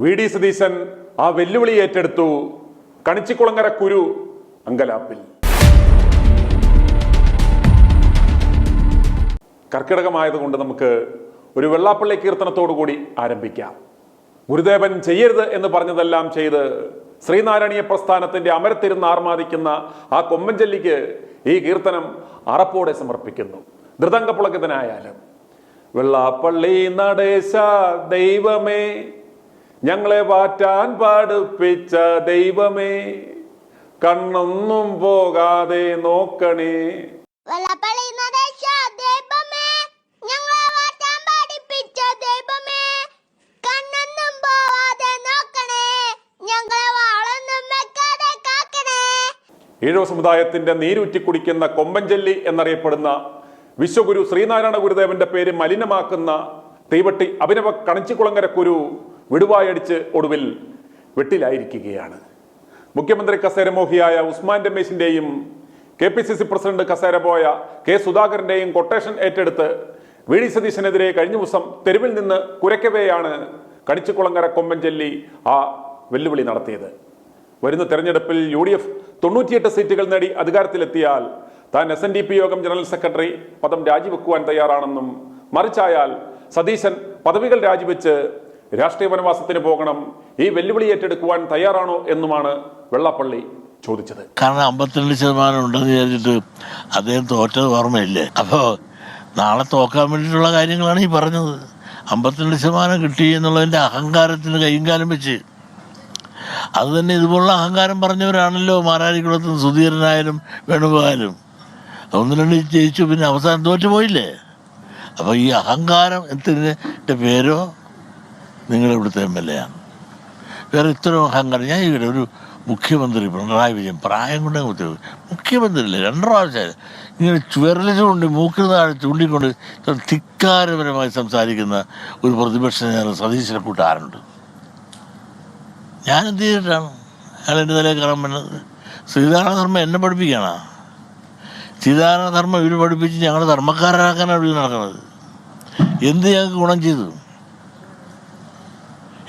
VD. Satheesan ആ വെല്ലുവിളി ഏറ്റെടുത്തു. കണിച്ചിക്കുളങ്ങര കുരു അങ്കലാപ്പിൽ. കർക്കിടകമായതുകൊണ്ട് നമുക്ക് ഒരു വെള്ളാപ്പള്ളി കീർത്തനത്തോടു കൂടി ആരംഭിക്കാം. ഗുരുദേവൻ ചെയ്യരുത് എന്ന് പറഞ്ഞതെല്ലാം ചെയ്ത് ശ്രീനാരായണീയ പ്രസ്ഥാനത്തിന്റെ അമരത്തിരുന്ന് ആർമാദിക്കുന്ന ആ കൊമ്പൻചൊല്ലിക്ക് ഈ കീർത്തനം അറപ്പോടെ സമർപ്പിക്കുന്നു. ധൃതംഗപുളകിതനായാലും വെള്ളാപ്പള്ളി നടേശ ദൈവമേ, ഞങ്ങളെ വാറ്റാൻ പഠിപ്പിച്ച ദൈവമേ, കണ്ണൊന്നും പോകാതെ നോക്കണേ. വെള്ളാപ്പള്ളി നടേശ ദൈവമേ, ഞങ്ങളെ വാറ്റാൻ പഠിപ്പിച്ച ദൈവമേ, കണ്ണൊന്നും പോകാതെ നോക്കണേ, ഞങ്ങളെ വാളൊന്നും വെക്കാതെ കാക്കണേ. ഈഴവ സമുദായത്തിന്റെ നീരൂറ്റി കുടിക്കുന്ന കൊമ്പൻചൊല്ലി എന്നറിയപ്പെടുന്ന വിശ്വഗുരു ശ്രീനാരായണ ഗുരുദേവന്റെ പേര് മലിനമാക്കുന്ന തീവട്ടി അഭിനവ കണിച്ചിക്കുളങ്ങര കുരു വിടുവായടിച്ച് ഒടുവിൽ വെട്ടിലായിരിക്കുകയാണ്. മുഖ്യമന്ത്രി കസേരമോഹിയായ ഉസ്മാൻ രമേശിന്റെയും KPCC പ്രസിഡന്റ് കസേര പോയ കെ സുധാകരന്റെയും കൊട്ടേഷൻ ഏറ്റെടുത്ത് വി.ഡി. സതീശനെതിരെ കഴിഞ്ഞ ദിവസം തെരുവിൽ നിന്ന് കുരയ്ക്കവെയാണ് കണിച്ചിക്കുളങ്ങര കൊമ്പൻചൊല്ലി ആ വെല്ലുവിളി നടത്തിയത്. വരുന്ന തെരഞ്ഞെടുപ്പിൽ UDF 98 സീറ്റുകൾ നേടി അധികാരത്തിലെത്തിയാൽ താൻ SNDP യോഗം ജനറൽ സെക്രട്ടറി പദം രാജിവെക്കുവാൻ തയ്യാറാണെന്നും, മറിച്ചായാൽ സതീശൻ പദവികൾ രാജിവെച്ച് രാഷ്ട്രീയ വനവാസത്തിന് പോകണം, ഈ വെല്ലുവിളി ഏറ്റെടുക്കുവാൻ തയ്യാറാണോ എന്നുമാണ് വെള്ളാപ്പള്ളി ചോദിച്ചത്. കാരണം 52% ഉണ്ടെന്ന് വിചാരിച്ചിട്ട് അദ്ദേഹം തോറ്റത് ഓർമ്മയില്ലേ? അപ്പോൾ നാളെ തോക്കാൻ വേണ്ടിയിട്ടുള്ള കാര്യങ്ങളാണ് ഈ പറഞ്ഞത്. 52% കിട്ടി എന്നുള്ളതിൻ്റെ അഹങ്കാരത്തിന് കൈയും കാലം വെച്ച്, അത് തന്നെ ഇതുപോലുള്ള അഹങ്കാരം പറഞ്ഞവരാണല്ലോ മാരാരിക്കുളത്തും സുധീരനായാലും വേണുഗോപാലും. 1-2 ജയിച്ചു, പിന്നെ അവസാനം തോറ്റു പോയില്ലേ? അപ്പോൾ ഈ അഹങ്കാരം എന്നതിൻ്റെ പേരോ നിങ്ങളിവിടുത്തെ MLA ആണ്. വേറെ ഇത്രയും അഹങ്കാരം ഞാൻ ഇവിടെ ഒരു മുഖ്യമന്ത്രി പിണറായി വിജയൻ പ്രായം കൊണ്ട് മുഖ്യമന്ത്രിയില്ലേ 2 പ്രാവശ്യം ഇങ്ങനെ വിരലിച്ചുകൊണ്ട് മൂക്കിൽ താഴെ ചൂണ്ടിക്കൊണ്ട് ധിക്കാരപരമായി സംസാരിക്കുന്ന ഒരു പ്രതിപക്ഷ നേതാവ് സതീശനെ കൂട്ടാറുണ്ട്. ഞാനെന്ത് ചെയ്തിട്ടാണ് അയാൾ എൻ്റെ നിലയിൽ കയറാൻ പറ്റുന്നത്? ശ്രീധാരണധർമ്മം എന്നെ പഠിപ്പിക്കുകയാണ്. ശ്രീധാരണധർമ്മം ഇവർ പഠിപ്പിച്ച് ഞങ്ങളുടെ ധർമ്മക്കാരാക്കാനാണ് ഇവർ നടക്കുന്നത്. എന്ത് ഞങ്ങൾക്ക് ഗുണം ചെയ്തു?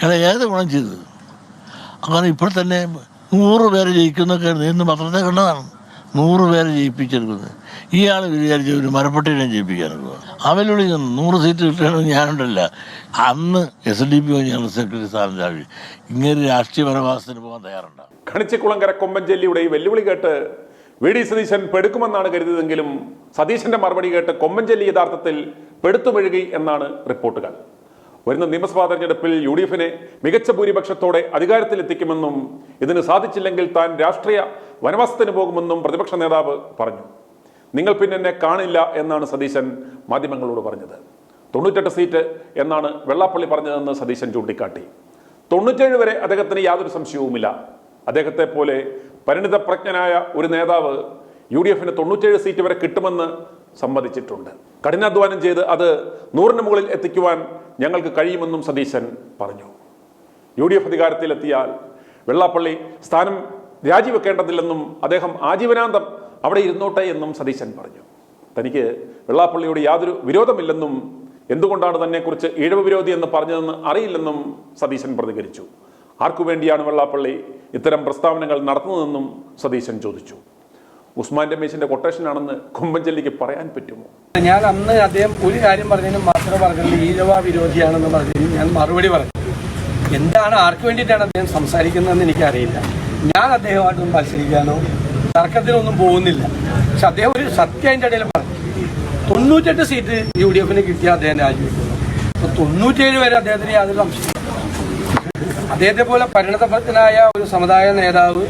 ഇയാളെ ഏത് ഗുണം ചെയ്തു? അങ്ങനെ ഇപ്പോൾ തന്നെ 100 പേരെ ജയിക്കുന്നൊക്കെ ഇന്ന് പത്രത്തെ കണ്ടതാണ്. 100 പേരെ ജയിപ്പിച്ചെടുക്കുന്നത്. ഇയാൾ വിചാരിച്ച ഒരു മരപ്പട്ടിനെ ജയിപ്പിക്കാനൊക്കെ അവലുള്ളി 100 സീറ്റ് കിട്ടണമെന്ന് ഞാനുണ്ടല്ല. അന്ന് SNDP ജനറൽ സെക്രട്ടറി സ്ഥാനം രാവി ഇങ്ങനെ രാഷ്ട്രീയ വനവാസത്തിന് പോകാൻ തയ്യാറുണ്ട്. കണിച്ചിക്കുളങ്ങര കൊമ്പൻചൊല്ലിയുടെ ഈ വെല്ലുവിളി കേട്ട് വി.ഡി. സതീശൻ പെടുക്കുമെന്നാണ് കരുതിയതെങ്കിലും സതീശന്റെ മറുപടി കേട്ട് കൊമ്പൻചൊല്ലി യഥാർത്ഥത്തിൽ പെടുത്തുമെഴുകി എന്നാണ് റിപ്പോർട്ടുകൾ. വരുന്ന നിയമസഭാ തെരഞ്ഞെടുപ്പിൽ UDFനെ മികച്ച ഭൂരിപക്ഷത്തോടെ അധികാരത്തിലെത്തിക്കുമെന്നും ഇതിന് സാധിച്ചില്ലെങ്കിൽ താൻ രാഷ്ട്രീയ വനവാസത്തിന് പോകുമെന്നും പ്രതിപക്ഷ നേതാവ് പറഞ്ഞു. നിങ്ങൾ പിന്നെ എന്നെ കാണില്ല എന്നാണ് സതീശൻ മാധ്യമങ്ങളോട് പറഞ്ഞത്. 98 സീറ്റ് എന്നാണ് വെള്ളാപ്പള്ളി പറഞ്ഞതെന്ന് സതീശൻ ചൂണ്ടിക്കാട്ടി. 97 വരെ അദ്ദേഹത്തിന് യാതൊരു സംശയവുമില്ല. അദ്ദേഹത്തെ പോലെ പരിണിതപ്രജ്ഞനായ ഒരു നേതാവ് UDFന് 97 സീറ്റ് വരെ കിട്ടുമെന്ന് സമ്മതിച്ചിട്ടുണ്ട്. കഠിനാധ്വാനം ചെയ്ത് അത് 100ന് മുകളിൽ എത്തിക്കുവാൻ ഞങ്ങൾക്ക് കഴിയുമെന്നും സതീശൻ പറഞ്ഞു. UDF അധികാരത്തിലെത്തിയാൽ വെള്ളാപ്പള്ളി സ്ഥാനം രാജിവെക്കേണ്ടതില്ലെന്നും അദ്ദേഹം ആജീവനാന്തം അവിടെ ഇരുന്നോട്ടെ എന്നും സതീശൻ പറഞ്ഞു. തനിക്ക് വെള്ളാപ്പള്ളിയോട് യാതൊരു വിരോധമില്ലെന്നും എന്തുകൊണ്ടാണ് തന്നെക്കുറിച്ച് ഈഴവ വിരോധി എന്ന് പറഞ്ഞതെന്ന് അറിയില്ലെന്നും സതീശൻ പ്രതികരിച്ചു. ആർക്കു വേണ്ടിയാണ് വെള്ളാപ്പള്ളി ഇത്തരം പ്രസ്താവനകൾ നടത്തുന്നതെന്നും സതീശൻ ചോദിച്ചു. ഉസ്മാൻ രമേശിന്റെ കൊട്ടേഷനാണെന്ന് കൊമ്പൻചൊല്ലിക്ക് പറയാൻ പറ്റുമോ? ഞാൻ അന്ന് അദ്ദേഹം ഒരു കാര്യം പറഞ്ഞതിനും മാത്രം പറഞ്ഞത് ഈഴവ വിരോധിയാണെന്ന് പറഞ്ഞതിന് ഞാൻ മറുപടി പറഞ്ഞു. എന്താണ് ആർക്ക് വേണ്ടിയിട്ടാണ് അദ്ദേഹം സംസാരിക്കുന്നതെന്ന് എനിക്കറിയില്ല. ഞാൻ അദ്ദേഹമായിട്ടൊന്നും മത്സരിക്കാനോ തർക്കത്തിനൊന്നും പോകുന്നില്ല. പക്ഷെ അദ്ദേഹം ഒരു സത്യം അതിൻ്റെ ഇടയിൽ പറഞ്ഞു. 98 സീറ്റ് UDFന് കിട്ടിയ അദ്ദേഹം രാജിവെക്കുന്നു. അപ്പോൾ 97 വരെ അദ്ദേഹത്തിന് യാതൊരു സംശയം. അദ്ദേഹത്തെ പോലെ പരിണതപ്രജ്ഞനായ ഒരു സമുദായ നേതാവ്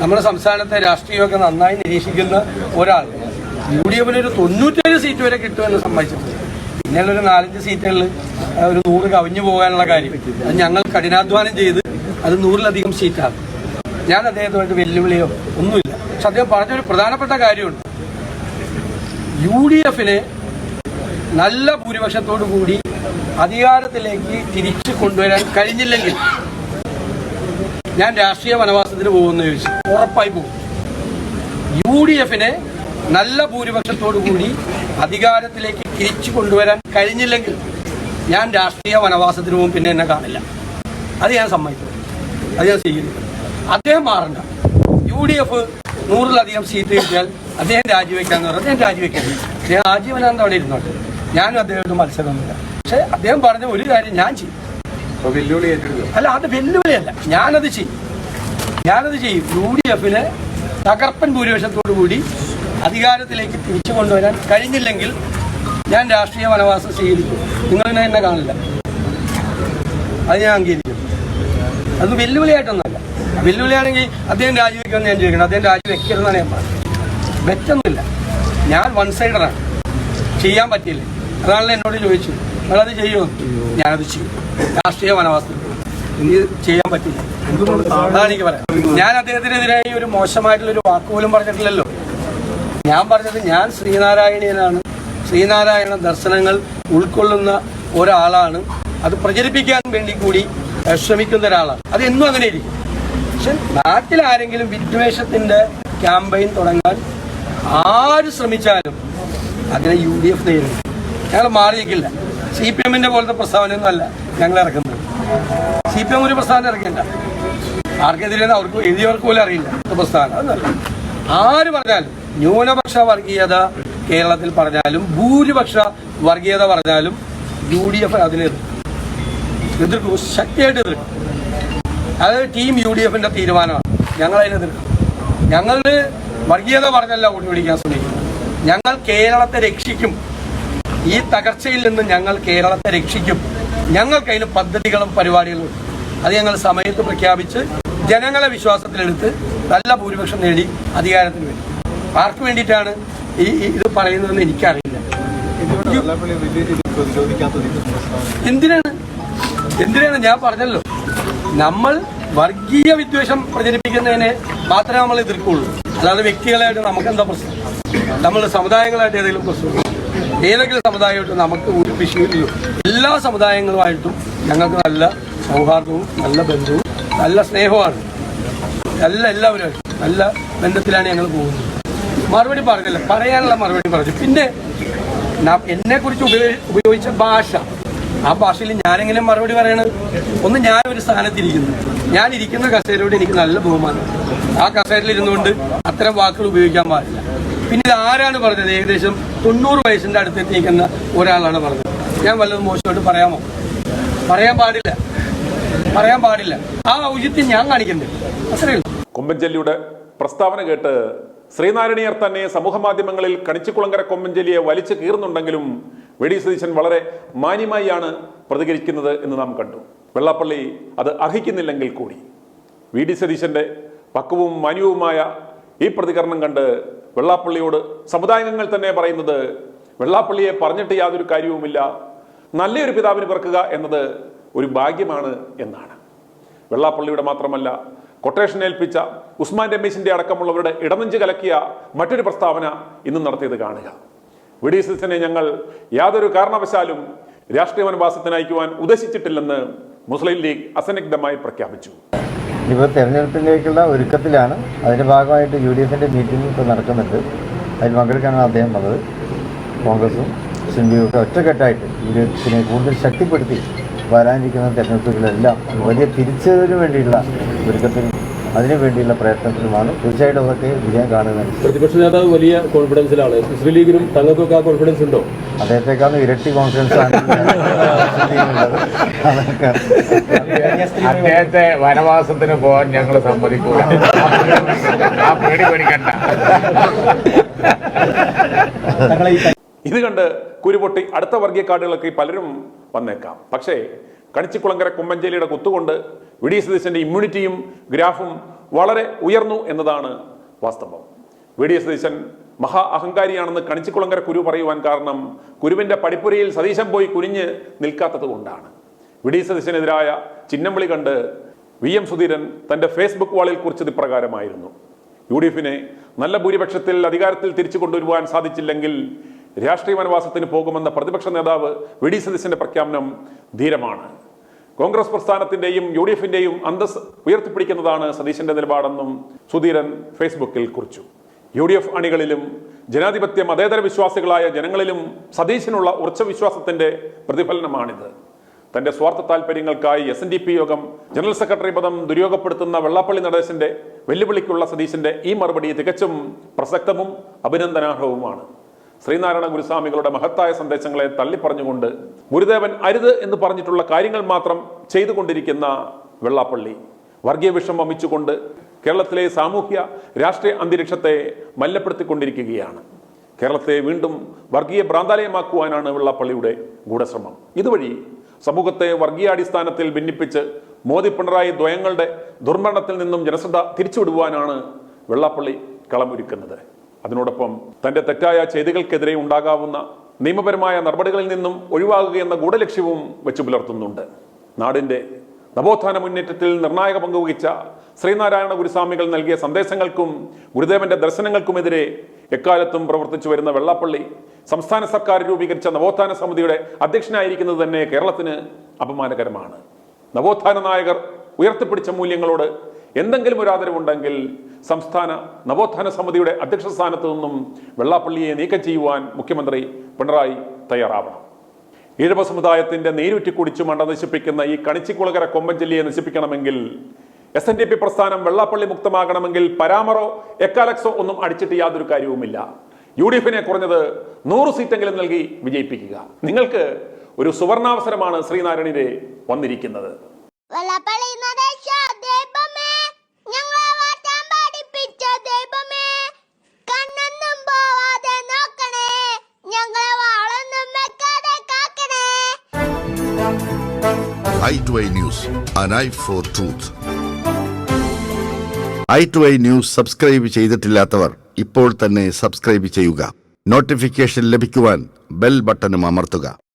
നമ്മുടെ സംസ്ഥാനത്തെ രാഷ്ട്രീയമൊക്കെ നന്നായി നിരീക്ഷിക്കുന്ന ഒരാൾ UDFന് ഒരു 97 സീറ്റ് വരെ കിട്ടുമെന്ന് സമ്മതിച്ചിട്ടുണ്ട്. പിന്നെയുള്ളൊരു 4-5 സീറ്റുകളിൽ ഒരു 100 കവിഞ്ഞു പോകാനുള്ള കാര്യം അത് ഞങ്ങൾ കഠിനാധ്വാനം ചെയ്ത് അത് 100-ലധികം സീറ്റാണ്. ഞാൻ അദ്ദേഹത്തുമായിട്ട് വെല്ലുവിളിയോ ഒന്നുമില്ല. പക്ഷെ അദ്ദേഹം പറഞ്ഞൊരു പ്രധാനപ്പെട്ട കാര്യമുണ്ട്. UDFനെ നല്ല ഭൂരിപക്ഷത്തോടു കൂടി അധികാരത്തിലേക്ക് തിരിച്ചു കൊണ്ടുവരാൻ കഴിഞ്ഞില്ലെങ്കിൽ ഞാൻ രാഷ്ട്രീയ വനവാസത്തിന് പോകുമെന്ന് ചോദിച്ചു. ഉറപ്പായി പോകും. UDFനെ നല്ല ഭൂരിപക്ഷത്തോടു കൂടി അധികാരത്തിലേക്ക് തിരിച്ചു കൊണ്ടുവരാൻ കഴിഞ്ഞില്ലെങ്കിൽ ഞാൻ രാഷ്ട്രീയ വനവാസത്തിന് പോകും. പിന്നെ എന്നെ കാണില്ല. അത് ഞാൻ സമ്മതിക്കുന്നു, അത് ഞാൻ സ്വീകരിക്കുന്നു. അദ്ദേഹം മാറണ്ട. UDF 100-ലധികം സീറ്റ് കിട്ടിയാൽ അദ്ദേഹം രാജിവെക്കാന്ന് പറഞ്ഞാൽ അദ്ദേഹം രാജിവെക്കരുത്. അദ്ദേഹം ആജീവനാന്ത അവിടെ ഇരുന്നോട്ടെ. ഞാനും അദ്ദേഹമായിട്ട് മത്സരമൊന്നുമില്ല. പക്ഷെ അദ്ദേഹം പറഞ്ഞ ഒരു കാര്യം ഞാൻ ചെയ്യും. അല്ല, അത് വെല്ലുവിളിയല്ല, ഞാനത് ചെയ്യും. UDF-നെ തകർപ്പൻ ഭൂരിപക്ഷത്തോടു കൂടി അധികാരത്തിലേക്ക് തിരിച്ചു കൊണ്ടുവരാൻ കഴിഞ്ഞില്ലെങ്കിൽ ഞാൻ രാഷ്ട്രീയ വനവാസം സ്വീകരിക്കും. നിങ്ങളിനെ എന്നെ കാണില്ല, അത് ഞാൻ അംഗീകരിക്കും. അത് വെല്ലുവിളിയായിട്ടൊന്നുമല്ല. വെല്ലുവിളിയാണെങ്കിൽ അദ്ദേഹം രാജിവെക്കുമെന്ന് ഞാൻ ചോദിക്കണം. അദ്ദേഹം രാജിവെക്കരുതെന്നാണ് ഞാൻ പറഞ്ഞത്. വെറ്റൊന്നുമില്ല. ഞാൻ വൺ സൈഡറാണ്, ചെയ്യാൻ പറ്റില്ല. അതാണല്ലോ എന്നോട് ചോദിച്ചു, നിങ്ങളത് ചെയ്യുമോ? ഞാനത് ചെയ്യും. രാഷ്ട്രീയ വനവാസത്തിൽ എനിക്ക് ചെയ്യാൻ പറ്റില്ല. അതാണ് എനിക്ക് പറയാം. ഞാൻ അദ്ദേഹത്തിനെതിരായി ഒരു മോശമായിട്ടുള്ളൊരു വാക്കുപോലും പറഞ്ഞിട്ടില്ലല്ലോ. ഞാൻ പറഞ്ഞത് ഞാൻ ശ്രീനാരായണീയനാണ്, ശ്രീനാരായണ ദർശനങ്ങൾ ഉൾക്കൊള്ളുന്ന ഒരാളാണ്, അത് പ്രചരിപ്പിക്കാൻ വേണ്ടി കൂടി ശ്രമിക്കുന്ന ഒരാളാണ്. അത് എന്നും അങ്ങനെ ഇരിക്കും. പക്ഷെ നാട്ടിൽ ആരെങ്കിലും വിദ്വേഷത്തിന്റെ ക്യാമ്പയിൻ തുടങ്ങാൻ ആര് ശ്രമിച്ചാലും അതിനെ UDF നേരിടും. ഞങ്ങൾ മാറിയിരിക്കില്ല. CPM-ന്റെ പോലത്തെ പ്രസ്താവനയൊന്നും അല്ല ഞങ്ങൾ ഇറക്കുന്നത്. CPM ഒരു പ്രസ്താവന ഇറക്കില്ല. ആർക്കെതിരെയാണ് അവർക്ക് എഴുതിയവർക്ക് പോലും അറിയില്ല പ്രസ്താവന. അതല്ല, ആര് പറഞ്ഞാലും ന്യൂനപക്ഷ വർഗീയത കേരളത്തിൽ പറഞ്ഞാലും ഭൂരിപക്ഷ വർഗീയത പറഞ്ഞാലും UDF അതിനെ എതിർക്കും, ശക്തിയായിട്ട് എതിർക്കും. അത് ടീം UDF-ന്റെ തീരുമാനമാണ്. ഞങ്ങൾ അതിനെ എതിർക്കും. ഞങ്ങൾ വർഗീയത പറഞ്ഞല്ല വോട്ട് പിടിക്കാൻ ശ്രമിക്കും. ഞങ്ങൾ കേരളത്തെ രക്ഷിക്കും. ഈ തകർച്ചയിൽ നിന്ന് ഞങ്ങൾ കേരളത്തെ രക്ഷിക്കും. ഞങ്ങൾക്കതിന് പദ്ധതികളും പരിപാടികളും അത് ഞങ്ങൾ സമയത്ത് പ്രഖ്യാപിച്ച് ജനങ്ങളെ വിശ്വാസത്തിലെടുത്ത് നല്ല ഭൂരിപക്ഷം നേടി അധികാരത്തിന് വേണ്ടി. ആർക്ക് വേണ്ടിയിട്ടാണ് ഇത് പറയുന്നതെന്ന് എനിക്കറിയില്ല. എന്തിനാണ് ഞാൻ പറഞ്ഞല്ലോ, നമ്മൾ വർഗീയ വിദ്വേഷം പ്രചരിപ്പിക്കുന്നതിനെ മാത്രമേ നമ്മൾ എതിർക്കുള്ളൂ. അല്ലാതെ വ്യക്തികളായിട്ട് നമുക്കെന്താ പ്രശ്നം? നമ്മൾ സമുദായങ്ങളായിട്ട് ഏതെങ്കിലും പ്രശ്നം? ഏതെങ്കിലും സമുദായമായിട്ട് നമുക്ക് ഒരു വിഷയമില്ലല്ലോ. എല്ലാ സമുദായങ്ങളുമായിട്ടും ഞങ്ങൾക്ക് നല്ല സൗഹാർദ്ദവും നല്ല ബന്ധവും നല്ല സ്നേഹമാണ്. എല്ലാവരുമായിട്ടും നല്ല ബന്ധത്തിലാണ് ഞങ്ങൾ പോകുന്നത്. മറുപടി പറഞ്ഞില്ല, പറയാനുള്ള മറുപടി പറഞ്ഞു. പിന്നെ എന്നെക്കുറിച്ച് ഉപയോഗിച്ച ഭാഷ, ആ ഭാഷയിൽ ഞാനെങ്ങനെ മറുപടി പറയണത്? ഒന്ന്, ഞാനൊരു സ്ഥാനത്തിരിക്കുന്നു, ഞാൻ ഇരിക്കുന്ന കസേരയോട് എനിക്ക് നല്ല ബഹുമാനം. ആ കസേരയിൽ ഇരുന്നുകൊണ്ട് അത്തരം വാക്കുകൾ ഉപയോഗിക്കാൻ പാടില്ല. പിന്നെ ഇത് ആരാണ് പറഞ്ഞത്? ഏകദേശം 90 വയസ്സിന്റെ അടുത്തെത്തി നിൽക്കുന്ന ഒരാളാണ് പറഞ്ഞത്. ഞാൻ വല്ലതും മോശമായിട്ട് പറയാമോ? പറയാൻ പാടില്ല. ആ ഔചിത്യം ഞാൻ കാണിക്കുന്നുണ്ട്, അത്രയേ ഉള്ളൂ. കൊമ്പൻചെല്ലിയുടെ പ്രസ്താവന കേട്ട് ശ്രീനാരായണീയർ തന്നെ സമൂഹ മാധ്യമങ്ങളിൽ കണിച്ചിക്കുളങ്ങര കൊമ്പൻചെല്ലിയെ വലിച്ചു കീറുന്നുണ്ടെങ്കിലും VD സതീശൻ വളരെ മാന്യമായാണ് പ്രതികരിക്കുന്നത് എന്ന് നാം കണ്ടു. വെള്ളാപ്പള്ളി അത് അർഹിക്കുന്നില്ലെങ്കിൽ കൂടി VD സതീശന്റെ പക്വവും മാന്യവുമായ ഈ പ്രതികരണം കണ്ട് വെള്ളാപ്പള്ളിയോട് സമുദായാംഗങ്ങൾ തന്നെ പറയുന്നത്, വെള്ളാപ്പള്ളിയെ പറഞ്ഞിട്ട് യാതൊരു കാര്യവുമില്ല, നല്ലൊരു പിതാവിന് പിറക്കുക എന്നത് ഒരു ഭാഗ്യമാണ് എന്നാണ്. വെള്ളാപ്പള്ളിയുടെ മാത്രമല്ല, കൊട്ടേഷൻ ഏൽപ്പിച്ച ഉസ്മാൻ രമേശിന്റെ അടക്കമുള്ളവരുടെ ഇടനെഞ്ച് കലക്കിയ മറ്റൊരു പ്രസ്താവന ഇന്ന് നടത്തിയത് കാണുക. VD സതീശനെ ഞങ്ങൾ യാതൊരു കാരണവശാലും രാഷ്ട്രീയ വനവാസത്തിന് അയക്കുവാൻ ഉദ്ദേശിച്ചിട്ടില്ലെന്ന് മുസ്ലിം ലീഗ് അസന്നിഗ്ധമായി പ്രഖ്യാപിച്ചു. ഇപ്പോൾ തെരഞ്ഞെടുപ്പിലേക്കുള്ള ഒരുക്കത്തിലാണ്. അതിൻ്റെ ഭാഗമായിട്ട് UDF-ന്റെ മീറ്റിംഗ് ഇപ്പോൾ നടക്കുന്നുണ്ട്. അതിൽ പങ്കെടുക്കാനാണ് അദ്ദേഹം വന്നത്. കോൺഗ്രസും SINDU ഒക്കെ ഒറ്റക്കെട്ടായിട്ട് UDF-നെ കൂടുതൽ ശക്തിപ്പെടുത്തി വരാനിരിക്കുന്ന തെരഞ്ഞെടുപ്പുകളെല്ലാം വലിയ തിരിച്ചറിവിന് വേണ്ടിയുള്ള ഒരുക്കത്തിൽ അതിനു വേണ്ടിയുള്ള പ്രയത്നത്തിലുമാണ്. തീർച്ചയായിട്ടും അതൊക്കെ വിജയം കാണുന്നത്. പ്രതിപക്ഷ നേതാവ് വലിയ കോൺഫിഡൻസിലാണ്. മുസ്ലിം ലീഗിനും തങ്ങൾക്കൊക്കെ ആ കോൺഫിഡൻസ് ഉണ്ടോ? അദ്ദേഹത്തെക്കാളും ഇരട്ടി കോൺഫിഡൻസ് ആണ് അദ്ദേഹത്തെ വനവാസത്തിന് പോകാൻ ഞങ്ങൾ സമ്മതിക്കൂല. ഇത് കണ്ട് കുരുപൊട്ടി അടുത്ത വർഗീയ കാർഡുകളൊക്കെ പലരും വന്നേക്കാം. പക്ഷേ കണിച്ചിക്കുളങ്ങര കൊമ്പൻചെല്ലിയുടെ കുത്തുകൊണ്ട് VD സതീശന്റെ ഇമ്മ്യൂണിറ്റിയും ഗ്രാഫും വളരെ ഉയർന്നു എന്നതാണ് വാസ്തവം. VD സതീശൻ മഹാ അഹങ്കാരിയാണെന്ന് കണിച്ചിക്കുളങ്ങര കുരു പറയുവാൻ കാരണം കുരുവിന്റെ പടിപ്പുരയിൽ സതീശൻ പോയി കുനിഞ്ഞ് നിൽക്കാത്തത് കൊണ്ടാണ്. VD സതീശനെതിരായ ചിഹ്നം വിളി കണ്ട് VM സുധീരൻ തന്റെ ഫേസ്ബുക്ക് വാളിൽ കുറിച്ചത് ഇപ്രകാരമായിരുന്നു: UDF-നെ നല്ല ഭൂരിപക്ഷത്തിൽ അധികാരത്തിൽ തിരിച്ചു കൊണ്ടുവരുവാൻ സാധിച്ചില്ലെങ്കിൽ രാഷ്ട്രീയ വനവാസത്തിന് പോകുമെന്ന പ്രതിപക്ഷ നേതാവ് VD സതീശന്റെ പ്രഖ്യാപനം ധീരമാണ്. കോൺഗ്രസ് പ്രസ്ഥാനത്തിന്റെയും UDF-ന്റെയും അന്തസ് ഉയർത്തിപ്പിടിക്കുന്നതാണ് സതീശന്റെ നിലപാടെന്നും സുധീരൻ ഫേസ്ബുക്കിൽ കുറിച്ചു. UDF അണികളിലും ജനാധിപത്യ മതേതര വിശ്വാസികളായ ജനങ്ങളിലും സതീശനുള്ള ഉറച്ച വിശ്വാസത്തിന്റെ പ്രതിഫലനമാണിത്. തന്റെ സ്വാർത്ഥ താല്പര്യങ്ങൾക്കായി SNDP യോഗം ജനറൽ സെക്രട്ടറി പദം ദുരുപയോഗപ്പെടുത്തുന്ന വെള്ളാപ്പള്ളി നടേശന്റെ വെല്ലുവിളിക്കുള്ള സതീശന്റെ ഈ മറുപടി തികച്ചും പ്രസക്തവും അഭിനന്ദനാർഹവുമാണ്. ശ്രീനാരായണ ഗുരുസ്വാമികളുടെ മഹത്തായ സന്ദേശങ്ങളെ തള്ളിപ്പറഞ്ഞുകൊണ്ട് ഗുരുദേവൻ അരുത് എന്ന് പറഞ്ഞിട്ടുള്ള കാര്യങ്ങൾ മാത്രം ചെയ്തുകൊണ്ടിരിക്കുന്ന വെള്ളാപ്പള്ളി വർഗീയ വിഷം വമിച്ചുകൊണ്ട് കേരളത്തിലെ സാമൂഹ്യ രാഷ്ട്രീയ അന്തരീക്ഷത്തെ മല്ലപ്പെടുത്തിക്കൊണ്ടിരിക്കുകയാണ്. കേരളത്തെ വീണ്ടും വർഗീയ ഭ്രാന്താലയമാക്കുവാനാണ് വെള്ളാപ്പള്ളിയുടെ ഗൂഢശ്രമം. ഇതുവഴി സമൂഹത്തെ വർഗീയാടിസ്ഥാനത്തിൽ ഭിന്നിപ്പിച്ച് മോദി പിണറായി ദ്വയങ്ങളുടെ ദുർമരണത്തിൽ നിന്നും ജനശ്രദ്ധ തിരിച്ചുവിടുവാനാണ് വെള്ളാപ്പള്ളി കളമൊരുക്കുന്നത്. അതിനോടൊപ്പം തന്റെ തെറ്റായ ചെയ്തികൾക്കെതിരെ ഉണ്ടാകാവുന്ന നിയമപരമായ നടപടികളിൽ നിന്നും ഒഴിവാകുകയെന്ന ഗൂഢലക്ഷ്യവും വെച്ചു പുലർത്തുന്നുണ്ട്. നാടിന്റെ നവോത്ഥാന മുന്നേറ്റത്തിൽ നിർണായക പങ്കുവഹിച്ച ശ്രീനാരായണ ഗുരുസ്വാമികൾ നൽകിയ സന്ദേശങ്ങൾക്കും ഗുരുദേവന്റെ ദർശനങ്ങൾക്കുമെതിരെ എക്കാലത്തും പ്രവർത്തിച്ചു വരുന്ന വെള്ളാപ്പള്ളി സംസ്ഥാന സർക്കാർ രൂപീകരിച്ച നവോത്ഥാന സമിതിയുടെ അധ്യക്ഷനായിരിക്കുന്നത് തന്നെ കേരളത്തിന് അപമാനകരമാണ്. നവോത്ഥാന നായകർ ഉയർത്തിപ്പിടിച്ച മൂല്യങ്ങളോട് എന്തെങ്കിലും ഒരു ആദരവുണ്ടെങ്കിൽ സംസ്ഥാന നവോത്ഥാന സമിതിയുടെ അധ്യക്ഷ സ്ഥാനത്ത് നിന്നും വെള്ളാപ്പള്ളിയെ നീക്കം ചെയ്യുവാൻ മുഖ്യമന്ത്രി പിണറായി തയ്യാറാവണം. ഈഴവ സമുദായത്തിന്റെ നീരുറ്റി കുടിച്ചു മണ്ട നശിപ്പിക്കുന്ന ഈ കണിച്ചിക്കുളകര കൊമ്പൻചെല്ലിയെ നശിപ്പിക്കണമെങ്കിൽ SNDP പ്രസ്ഥാനം വെള്ളാപ്പള്ളി മുക്തമാകണമെങ്കിൽ പരാമറോ എക്കാലക്സോ ഒന്നും അടിച്ചിട്ട് യാതൊരു കാര്യവുമില്ല. UDF-നെ കുറഞ്ഞത് 100 സീറ്റെങ്കിലും നൽകി വിജയിപ്പിക്കുക. നിങ്ങൾക്ക് ഒരു സുവർണാവസരമാണ് ശ്രീനാരായണനെ വന്നിരിക്കുന്നത്. വെള്ളാപ്പള്ളി നടേശ ദൈവമേ, ഞങ്ങളെ വാട്ടാൻ പഠിപ്പിച്ച ദൈവമേ, കണ്ണൊന്നും പോവാതെ നോക്കണേ, ഞങ്ങളെ വാളൊന്നും വെക്കാതെ കാക്കണേ. i2i News, an eye for truth. i2i News subscribe ചെയ്തിട്ടില്ലാത്തവർ ഇപ്പോൾ തന്നെ സബ്സ്ക്രൈബ് ചെയ്യുക. നോട്ടിഫിക്കേഷൻ ലഭിക്കുവാൻ ബെൽ ബട്ടണും അമർത്തുക.